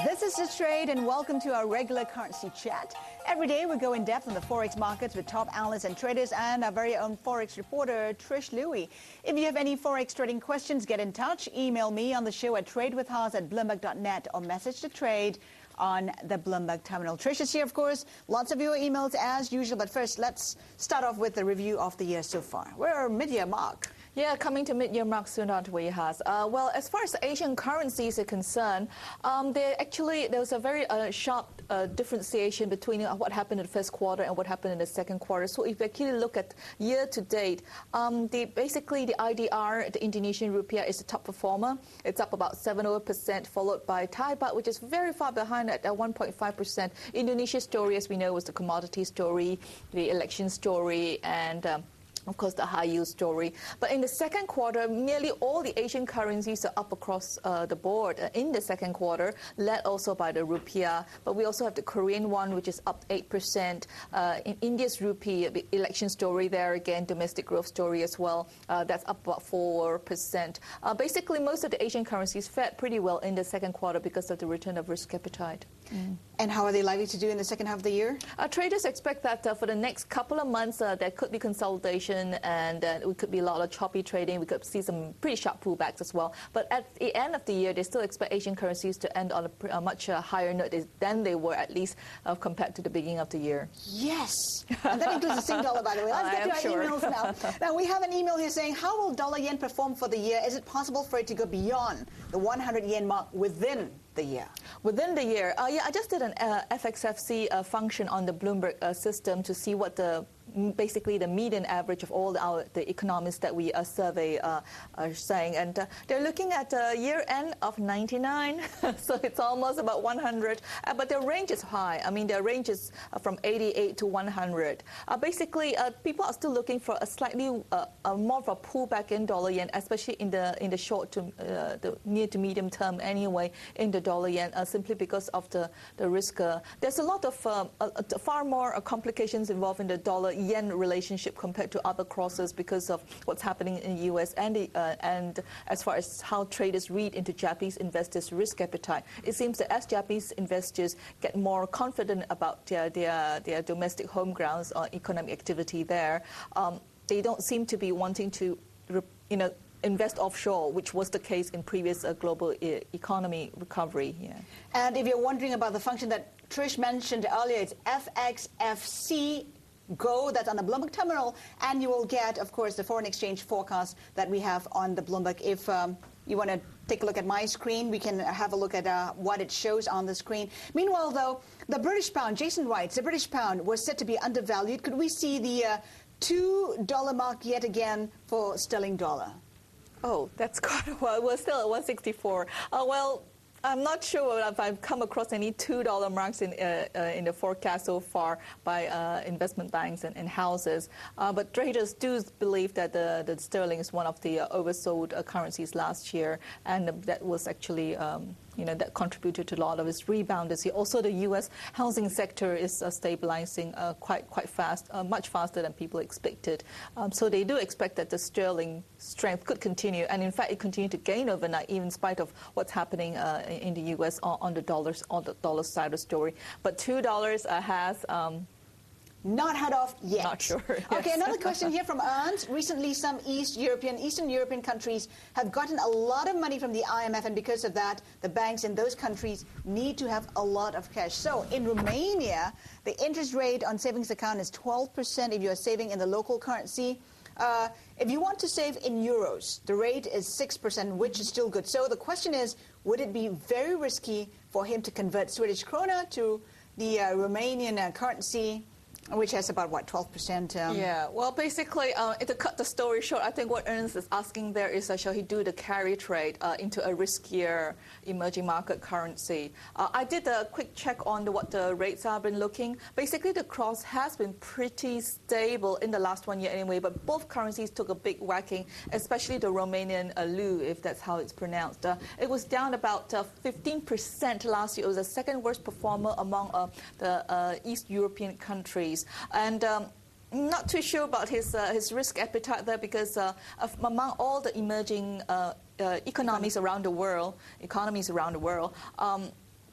This is The Trade, and welcome to our regular currency chat. Every day we go in depth on the Forex markets with top analysts and traders and our very own Forex reporter, Trish Louie. If you have any Forex trading questions, get in touch. Email me on the show at tradewithhas@bloomberg.net or message The Trade on the Bloomberg terminal. Trish is here, of course. Lots of your emails as usual, but first let's start off with the review of the year so far. We're mid-year mark. Yeah, coming to mid-year mark soon, aren't we, Has? Well, as far as Asian currencies are concerned, there was a very sharp differentiation between what happened in the first quarter and what happened in the second quarter. So if you actually look at year to date, basically the IDR, the Indonesian rupiah, is the top performer. It's up about 7%, followed by Thai baht, which is very far behind at 1.5%. Indonesia's story, as we know, was the commodity story, the election story, and of course, the high-yield story. But in the second quarter, nearly all the Asian currencies are up across the board in the second quarter, led also by the rupiah. But we also have the Korean won, which is up 8%. In India's rupee, the election story there, again, domestic growth story as well. That's up about 4%. Basically, most of the Asian currencies fared pretty well in the second quarter because of the return of risk appetite. And how are they likely to do in the second half of the year? Traders expect that for the next couple of months, there could be consolidation and we could be a lot of choppy trading. We could see some pretty sharp pullbacks as well. But at the end of the year, they still expect Asian currencies to end on a much higher note than they were, at least compared to the beginning of the year. Yes. And that includes the Sing dollar, by the way. Let's get to our emails now. Now, we have an email here saying, how will dollar yen perform for the year? Is it possible for it to go beyond the 100 yen mark within the year? Within the year, yeah, I just did an FXFC function on the Bloomberg system to see what basically the median average of all the economists that we survey are saying, and they're looking at a year end of 99, so it's almost about 100, but their range is high. I mean, their range is from 88 to 100. Basically, people are still looking for a slightly more of a pullback in dollar yen, especially in the short to the near to medium term anyway in the dollar yen, simply because of the risk. There's a lot of far more complications involved in the dollar yen relationship compared to other crosses because of what's happening in the U.S. and as far as how traders read into Japanese investors' risk appetite. It seems that as Japanese investors get more confident about their domestic home grounds or economic activity there, they don't seem to be wanting to, invest offshore, which was the case in previous global economy recovery. Yeah. And if you're wondering about the function that Trish mentioned earlier, it's FXFC Go, that's on the Bloomberg terminal, and you will get, of course, the foreign exchange forecast that we have on the Bloomberg. If you want to take a look at my screen, we can have a look at what it shows on the screen. Meanwhile, though, the British pound, Jason writes, the British pound was said to be undervalued. Could we see the $2 mark yet again for sterling dollar? Oh, that's quite a while. We're still at 164. Well, I'm not sure if I've come across any $2 marks in the forecast so far by investment banks and houses. But traders do believe that the sterling is one of the oversold currencies last year, and that was actually that contributed to a lot of its rebound this year. Also, the U.S. housing sector is stabilizing quite fast, much faster than people expected. So they do expect that the sterling strength could continue, and in fact, it continued to gain overnight, even in spite of what's happening in the U.S. on the dollar side of the story. But $2 has. Not heard of yet. Not sure. Yes. Okay, another question here from Ernst. Recently, some Eastern European countries have gotten a lot of money from the IMF, and because of that, the banks in those countries need to have a lot of cash. So in Romania, the interest rate on savings account is 12% if you're saving in the local currency. If you want to save in euros, the rate is 6%, which is still good. So the question is, would it be very risky for him to convert Swedish krona to the Romanian currency, which has about, what, 12%? Yeah, well, basically, to cut the story short, I think what Ernst is asking there is, shall he do the carry trade into a riskier emerging market currency? I did a quick check on what the rates have been looking. Basically, the cross has been pretty stable in the last 1 year anyway, but both currencies took a big whacking, especially the Romanian leu, if that's how it's pronounced. It was down about 15% last year. It was the second worst performer among the East European countries. And not too sure about his risk appetite there, because among all the emerging economies around the world,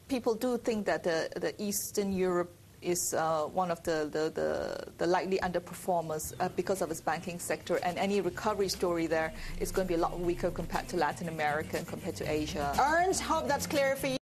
people do think that the Eastern Europe is one of the likely underperformers because of its banking sector, and any recovery story there is going to be a lot weaker compared to Latin America and compared to Asia. Ernst, hope that's clear for you.